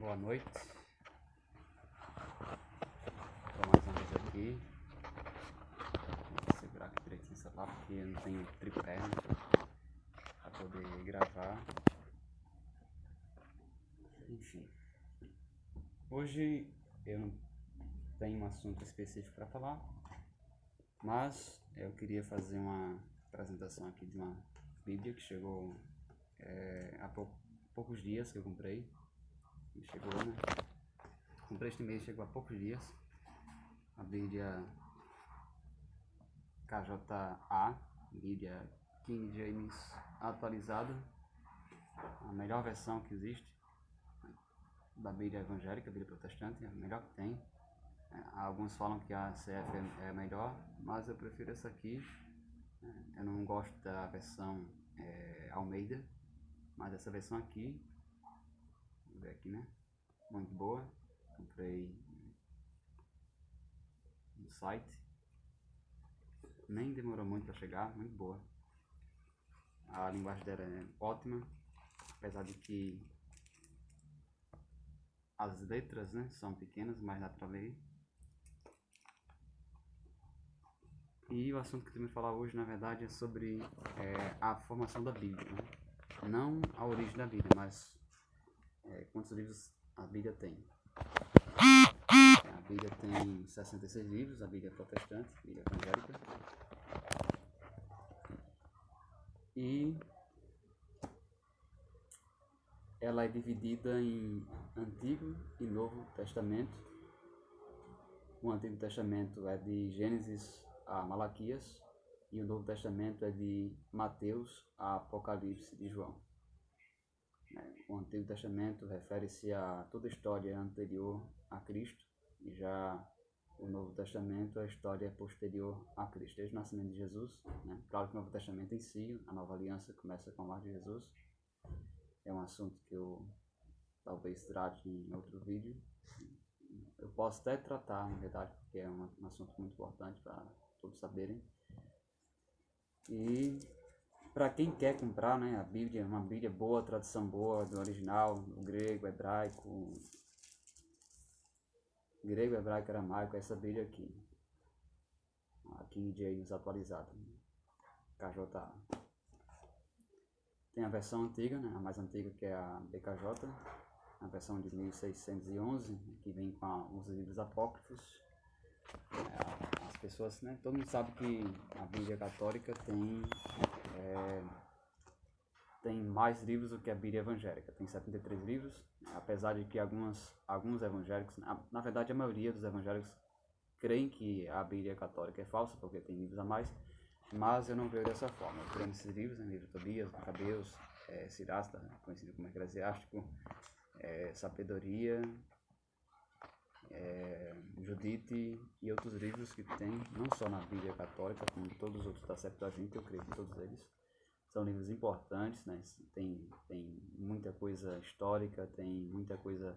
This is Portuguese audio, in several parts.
Boa noite. Estou mais uma vez aqui. Vou segurar aqui direitinho o celular porque eu não tenho tripé, né, para poder gravar. Enfim. Hoje eu não tenho um assunto específico para falar, mas eu queria fazer uma apresentação aqui de uma Bíblia que chegou há poucos dias que eu comprei. Chegou, né? Comprei este mês, chegou há poucos dias. A Bíblia KJA, Bíblia King James atualizada, a melhor versão que existe da Bíblia evangélica, a Bíblia protestante, é a melhor que tem. Alguns falam que a CF é a melhor, mas eu prefiro essa aqui. Eu não gosto da versão Almeida, mas essa versão aqui, vamos ver aqui, né? Muito boa. Comprei no site, nem demorou muito para chegar, muito boa. A linguagem dela é ótima, apesar de que as letras, né, são pequenas, mas dá para ler. E o assunto que eu tenho que falar hoje, na verdade, é sobre a formação da Bíblia, né? Não a origem da Bíblia, mas quantos livros a Bíblia tem. A Bíblia tem 66 livros, a Bíblia protestante, a Bíblia evangélica. E ela é dividida em Antigo e Novo Testamento. O Antigo Testamento é de Gênesis a Malaquias e o Novo Testamento é de Mateus a Apocalipse de João. O Antigo Testamento refere-se a toda a história anterior a Cristo, e já o Novo Testamento é a história posterior a Cristo, desde o nascimento de Jesus, né? Claro que o Novo Testamento em si, a Nova Aliança, começa com a morte de Jesus. É um assunto que eu talvez trate em outro vídeo. Eu posso até tratar, na verdade, porque é um assunto muito importante para todos saberem. E para quem quer comprar, né, a Bíblia, uma Bíblia boa, tradução boa do original, do grego, hebraico, aramaico, essa Bíblia aqui, a King James atualizada, KJA. Tem a versão antiga, né, a mais antiga, que é a BKJ, a versão de 1611, que vem com os livros apócrifos. As pessoas, né, todo mundo sabe que a Bíblia católica tem mais livros do que a Bíblia evangélica, tem 73 livros, apesar de que alguns evangélicos, na verdade a maioria dos evangélicos creem que a Bíblia católica é falsa, porque tem livros a mais, mas eu não vejo dessa forma. Eu creio nesses livros, né, livro Tobias, Macabeus, Sirasta, conhecido como Eclesiástico, Sabedoria, Judite e outros livros que tem, não só na Bíblia católica, como todos os outros da Septuaginta, eu creio em todos eles. São livros importantes, né? Tem muita coisa histórica, tem muita coisa,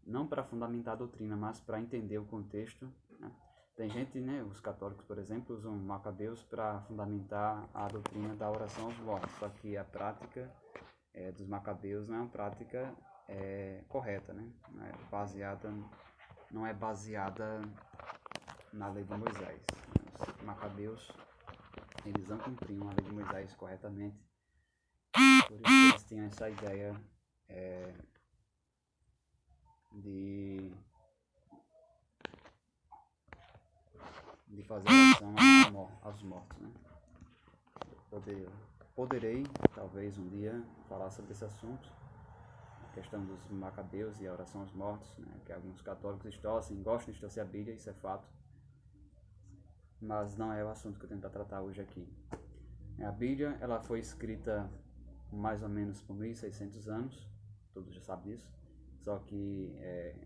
não para fundamentar a doutrina, mas para entender o contexto, né? Tem gente, né, os católicos, por exemplo, usam Macabeus para fundamentar a doutrina da oração aos mortos, só que a prática dos Macabeus não é uma prática correta, né? Não é baseada na lei de Moisés. Os Macabeus, eles não cumpriam a lei de Moisés corretamente, por isso eles tinham essa ideia de fazer oração aos mortos, né? Poderei, talvez um dia, falar sobre esse assunto, a questão dos Macabeus e a oração aos mortos, né? Que alguns católicos gostam de distorcer a Bíblia, isso é fato, mas não é o assunto que eu tenho para tratar hoje aqui. A Bíblia, ela foi escrita mais ou menos por 1600 anos, todos já sabem disso, só que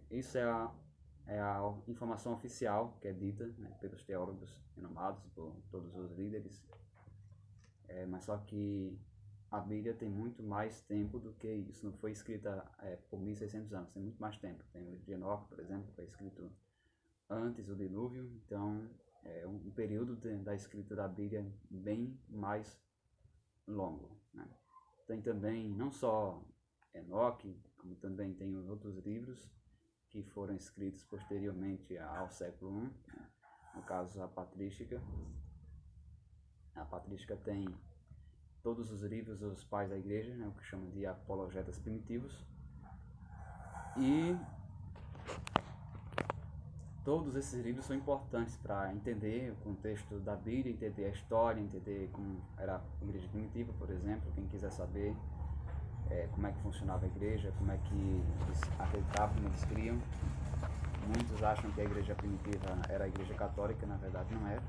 isso é a informação oficial que é dita, né, pelos teólogos renomados, por todos os líderes, mas só que a Bíblia tem muito mais tempo do que isso, não foi escrita por 1600 anos, tem muito mais tempo. Tem o livro de Enoque, por exemplo, foi escrito antes do dilúvio, então é um período da escrita da Bíblia bem mais longo, né? Tem também não só Enoque, como também tem os outros livros que foram escritos posteriormente ao século I, né? No caso a Patrística. A Patrística tem todos os livros dos pais da igreja, né? O que chamam de apologetas primitivos. E todos esses livros são importantes para entender o contexto da Bíblia, entender a história, entender como era a igreja primitiva, por exemplo. Quem quiser saber como é que funcionava a igreja, como é que eles acreditavam, como eles criam. Muitos acham que a igreja primitiva era a igreja católica, na verdade não era.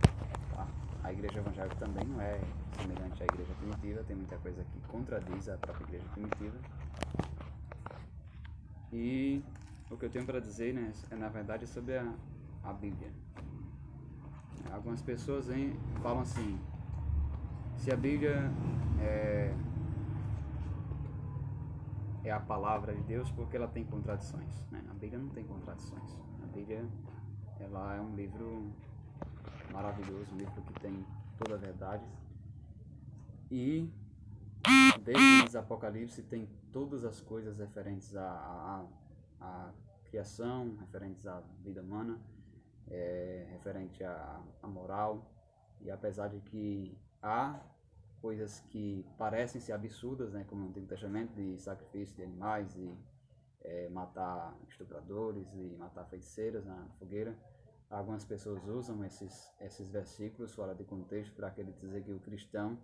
Tá? A igreja evangélica também não é semelhante à igreja primitiva, tem muita coisa que contradiz a própria igreja primitiva. E o que eu tenho para dizer, né, é na verdade sobre a Bíblia. Algumas pessoas falam assim, se a Bíblia é a palavra de Deus, porque ela tem contradições, né? A Bíblia não tem contradições. A Bíblia, ela é um livro maravilhoso, um livro que tem toda a verdade. E desde os Apocalipse tem todas as coisas referentes à criação, referentes à vida humana, referente à moral. E apesar de que há coisas que parecem ser absurdas, né, como no Antigo Testamento, de sacrifício de animais, e matar estupradores e matar feiticeiras na fogueira, algumas pessoas usam esses versículos fora de contexto para querer dizer que o cristão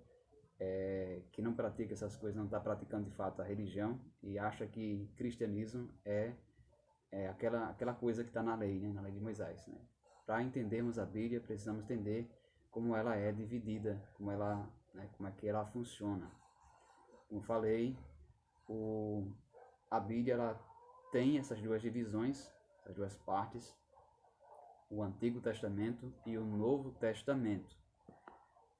que não pratica essas coisas não está praticando de fato a religião e acha que cristianismo é aquela coisa que está na lei, né, na lei de Moisés, né? Para entendermos a Bíblia, precisamos entender como ela é dividida, como é que ela funciona. Como falei, a Bíblia ela tem essas duas divisões, essas duas partes, o Antigo Testamento e o Novo Testamento.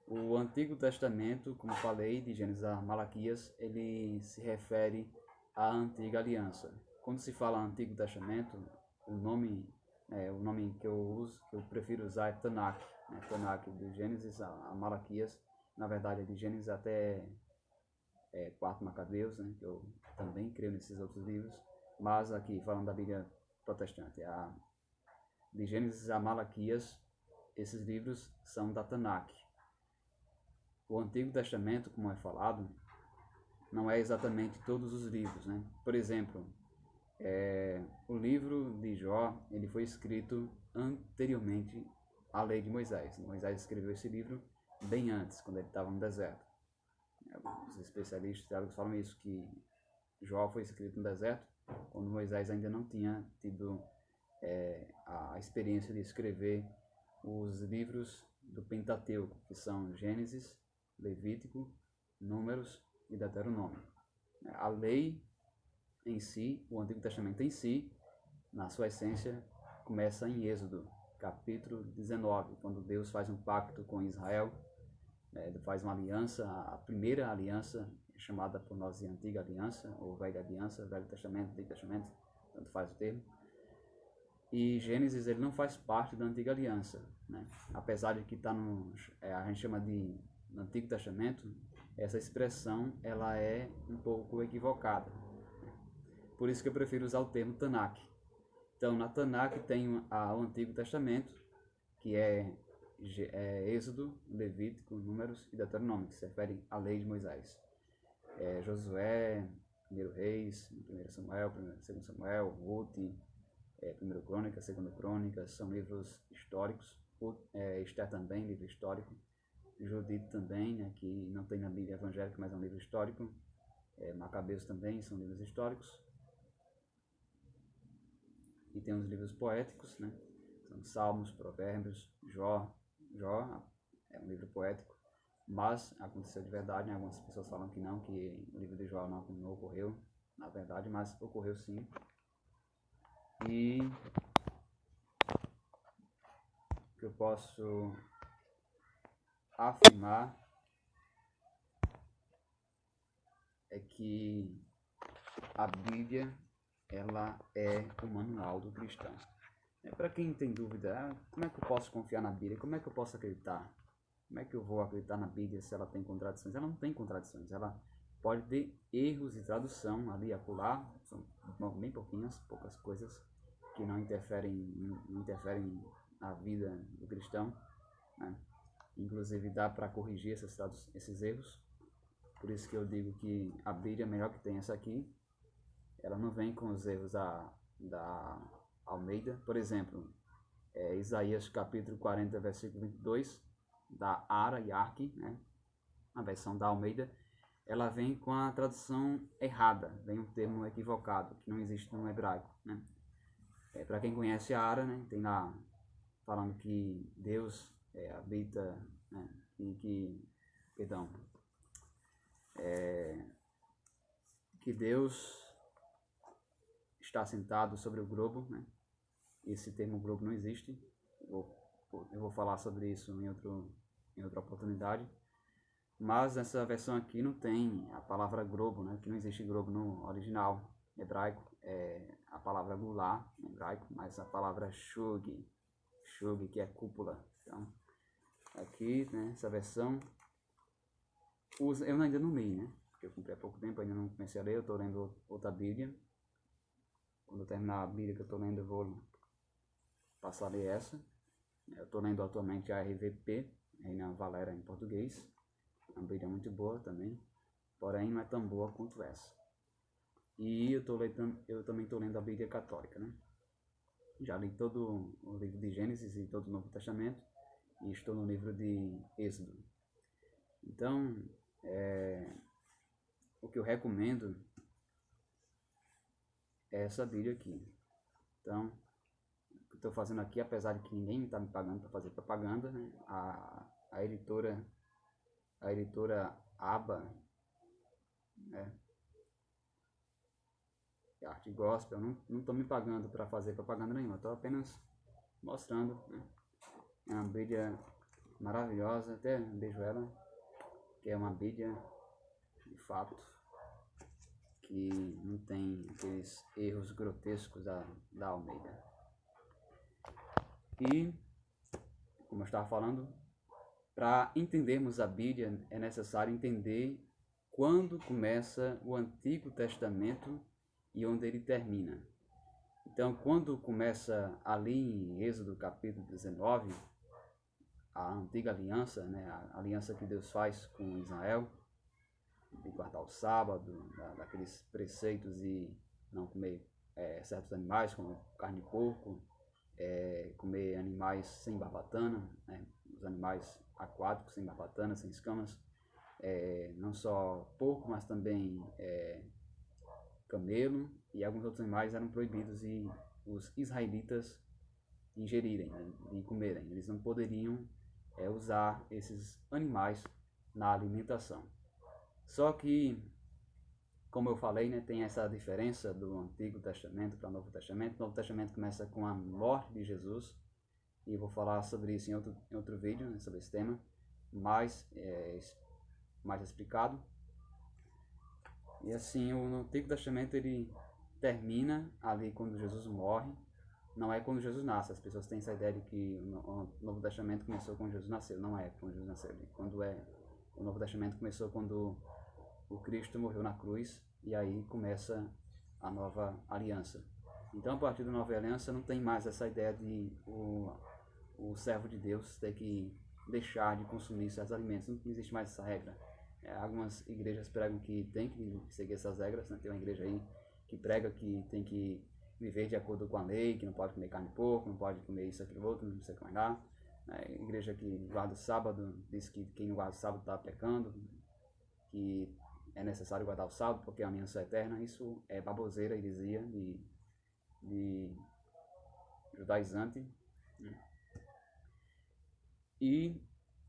O Antigo Testamento, como falei, de Gênesis a Malaquias, ele se refere à Antiga Aliança. Quando se fala Antigo Testamento, o nome que eu prefiro usar é Tanakh, né? Tanakh, de Gênesis a Malaquias, na verdade é de Gênesis até 4 Macabeus, né? Que eu também creio nesses outros livros, mas aqui falando da Bíblia protestante, de Gênesis a Malaquias, esses livros são da Tanakh. O Antigo Testamento, como é falado, não é exatamente todos os livros, né? Por exemplo, o livro de Jó, ele foi escrito anteriormente à lei de Moisés. Moisés escreveu esse livro bem antes, quando ele estava no deserto. Os especialistas teólogos falam isso, que Jó foi escrito no deserto, quando Moisés ainda não tinha tido a experiência de escrever os livros do Pentateuco, que são Gênesis, Levítico, Números e Deuteronômio. A lei em si, o Antigo Testamento em si, na sua essência, começa em Êxodo, capítulo 19, quando Deus faz um pacto com Israel, faz uma aliança, a primeira aliança, chamada por nós de Antiga Aliança, ou Velha Aliança, Velho Testamento, Antigo Testamento, tanto faz o termo. E Gênesis ele não faz parte da Antiga Aliança, né? Apesar de que está a gente chama de no Antigo Testamento, essa expressão ela é um pouco equivocada. Por isso que eu prefiro usar o termo Tanakh. Então, na Tanakh tem o Antigo Testamento, que é Êxodo, Levítico, Números e Deuteronômio, que se referem à lei de Moisés. Josué, 1 Reis, 1 Samuel, 2 Samuel, Ruth, 1 Crônicas, 2 Crônicas, são livros históricos. Esther também, livro histórico. Judite também, né, que não tem na Bíblia evangélica, mas é um livro histórico. Macabeus também são livros históricos. E tem os livros poéticos, né? São Salmos, Provérbios, Jó. Jó é um livro poético, mas aconteceu de verdade, né? Algumas pessoas falam que não, que o livro de Jó não ocorreu, na verdade, mas ocorreu sim. E o que eu posso afirmar é que a Bíblia ela é o manual do cristão. Para quem tem dúvida, como é que eu posso confiar na Bíblia? Como é que eu posso acreditar? Como é que eu vou acreditar na Bíblia se ela tem contradições? Ela não tem contradições, ela Pode ter erros de tradução ali e acolá, são bem poucas coisas que não interferem na vida do cristão, né? Inclusive dá para corrigir esses erros. Por isso que eu digo que a Bíblia é melhor que tem essa aqui. Ela não vem com os erros da Almeida. Por exemplo, Isaías capítulo 40, versículo 22, da Ara e Arque, né? A versão da Almeida, ela vem com a tradução errada, vem um termo equivocado, que não existe no hebraico, né? Para quem conhece a Ara, né, tem lá falando que Deus habita, né, que Deus está sentado sobre o globo, né? Esse termo globo não existe. Eu vou falar sobre isso em outra oportunidade. Mas nessa versão aqui não tem a palavra globo, né? Que não existe globo no original hebraico. É a palavra gulá em hebraico, mas a palavra shug, que é cúpula. Então, aqui, né, essa versão eu ainda não li, né? Porque eu comprei há pouco tempo, ainda não comecei a ler. Eu estou lendo outra Bíblia. Quando eu terminar a Bíblia que eu estou lendo, eu vou passar a ler essa. Eu estou lendo atualmente a RVP, Reina Valera em português. Uma Bíblia muito boa também, porém não é tão boa quanto essa. E eu também estou lendo a Bíblia Católica, né? Já li todo o livro de Gênesis e todo o Novo Testamento, e estou no livro de Êxodo. Então, o que eu recomendo é essa Bíblia aqui. Então, o que eu estou fazendo aqui, apesar de que ninguém está me pagando para fazer propaganda, né? A editora ABA, né? Arte Gospel, não estou me pagando para fazer propaganda nenhuma, estou apenas mostrando, né? É uma Bíblia maravilhosa, até beijo ela, que é uma Bíblia de fato, que não tem aqueles erros grotescos da Almeida. E, como eu estava falando, para entendermos a Bíblia é necessário entender quando começa o Antigo Testamento e onde ele termina. Então, quando começa ali em Êxodo capítulo 19, a antiga aliança, né, a aliança que Deus faz com Israel, de guardar o sábado, daqueles preceitos de não comer certos animais, como carne de porco, comer animais sem barbatana, né, os animais aquáticos sem barbatana, sem escamas, não só porco, mas também camelo e alguns outros animais eram proibidos e os israelitas ingerirem, né, e comerem. Eles não poderiam usar esses animais na alimentação. Só que, como eu falei, né, tem essa diferença do Antigo Testamento para o Novo Testamento. O Novo Testamento começa com a morte de Jesus, e eu vou falar sobre isso em outro vídeo, né, sobre esse tema, mais explicado. E assim, o Antigo Testamento ele termina ali quando Jesus morre, não é quando Jesus nasce. As pessoas têm essa ideia de que o Novo Testamento começou quando Jesus nasceu. Não é quando Jesus nasceu. O Novo Testamento começou quando o Cristo morreu na cruz, e aí começa a nova aliança. Então, a partir da nova aliança, não tem mais essa ideia de o servo de Deus ter que deixar de consumir certos alimentos. Não existe mais essa regra. Algumas igrejas pregam que tem que seguir essas regras, né? Tem uma igreja aí que prega que tem que viver de acordo com a lei, que não pode comer carne de porco, não pode comer isso, aquilo, outro, não sei o que mais lá. A igreja que guarda o sábado diz que quem não guarda o sábado está pecando, que é necessário guardar o sábado porque é a aliança eterna. Isso é baboseira, heresia de judaizante, né? E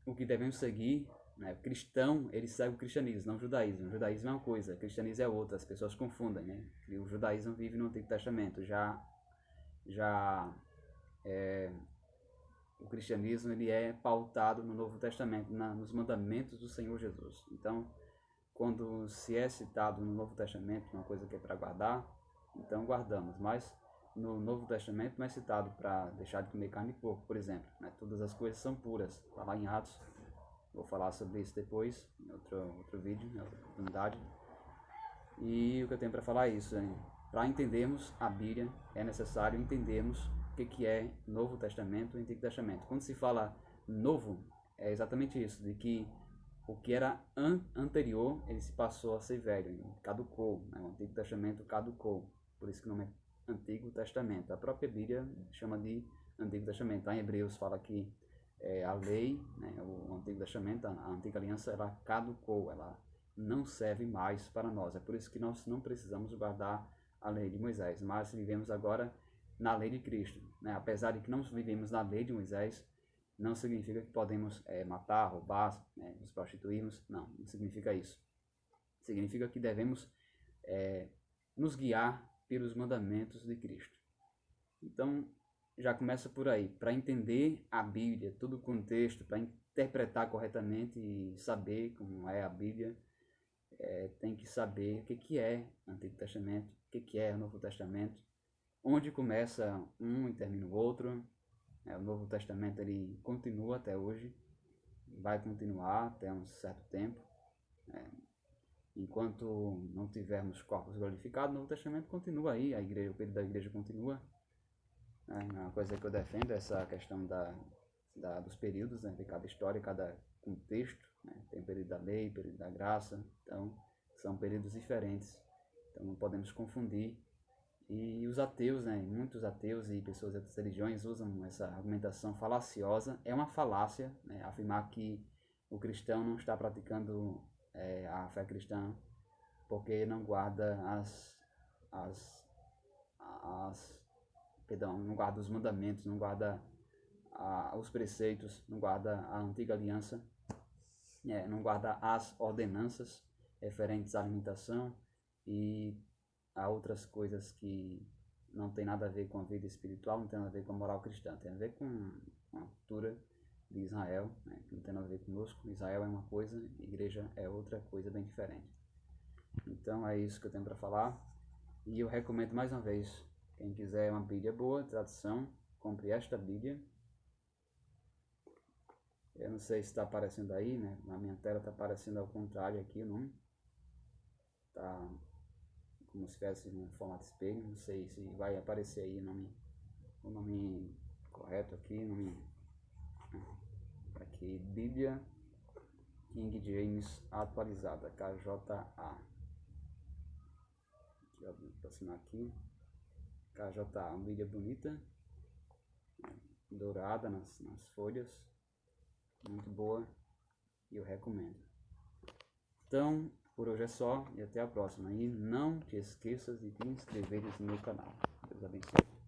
o que devemos seguir, né? O cristão, ele segue o cristianismo, não o judaísmo. O judaísmo é uma coisa, o cristianismo é outra. As pessoas confundem, né? O judaísmo vive no Antigo Testamento, o cristianismo ele é pautado no Novo Testamento, nos mandamentos do Senhor Jesus. Então, quando se é citado no Novo Testamento uma coisa que é para guardar, então guardamos. Mas no Novo Testamento não é citado para deixar de comer carne de porco, por exemplo, né? Todas as coisas são puras. Está lá em Atos. Vou falar sobre isso depois, em outro vídeo, em outra oportunidade. E o que eu tenho para falar é isso, né? Para entendermos a Bíblia, é necessário entendermos o que é Novo Testamento e Antigo Testamento. Quando se fala novo, é exatamente isso, de que o que era anterior, ele se passou a ser velho, caducou, né? O Antigo Testamento caducou, por isso que o nome é Antigo Testamento. A própria Bíblia chama de Antigo Testamento. Lá em Hebreus fala que a lei, né, o Antigo Testamento, a Antiga Aliança, ela caducou, ela não serve mais para nós. É por isso que nós não precisamos guardar a lei de Moisés, mas vivemos agora na lei de Cristo, né? Apesar de que não vivemos na lei de Moisés, não significa que podemos matar, roubar, nos prostituirmos. Não significa isso. Significa que devemos nos guiar pelos mandamentos de Cristo. Então, já começa por aí. Para entender a Bíblia, todo o contexto, para interpretar corretamente e saber como é a Bíblia, tem que saber o que é o Antigo Testamento, o que é o Novo Testamento, onde começa um e termina o outro. O Novo Testamento ele continua até hoje, vai continuar até um certo tempo. Enquanto não tivermos corpos glorificados, o Novo Testamento continua aí, a igreja, o período da igreja continua. Uma coisa que eu defendo é essa questão dos períodos, né, de cada história, cada contexto. Né? Tem o período da lei, o período da graça, então são períodos diferentes, então não podemos confundir. E os ateus, né, muitos ateus e pessoas de outras religiões usam essa argumentação falaciosa. É uma falácia, né, afirmar que o cristão não está praticando a fé cristã porque não guarda não guarda os mandamentos, não guarda os preceitos, não guarda a antiga aliança, não guarda as ordenanças referentes à alimentação e a outras coisas que não tem nada a ver com a vida espiritual, não tem nada a ver com a moral cristã, tem a ver com a cultura de Israel, né, que não tem nada a ver conosco. Israel é uma coisa, igreja é outra coisa bem diferente. Então é isso que eu tenho para falar, e eu recomendo mais uma vez, quem quiser uma Bíblia boa, tradução, compre esta Bíblia. Eu não sei se está aparecendo aí, né? Na minha tela está aparecendo ao contrário aqui o nome. Tá como se tivesse no formato espelho. Não sei se vai aparecer aí o nome correto aqui. Aqui, Bíblia King James atualizada, KJA. Deixa eu aproximar aqui. KJA, uma Bíblia bonita, dourada nas folhas, muito boa, e eu recomendo. Então, por hoje é só, e até a próxima. E não te esqueças de te inscrever no meu canal. Deus abençoe.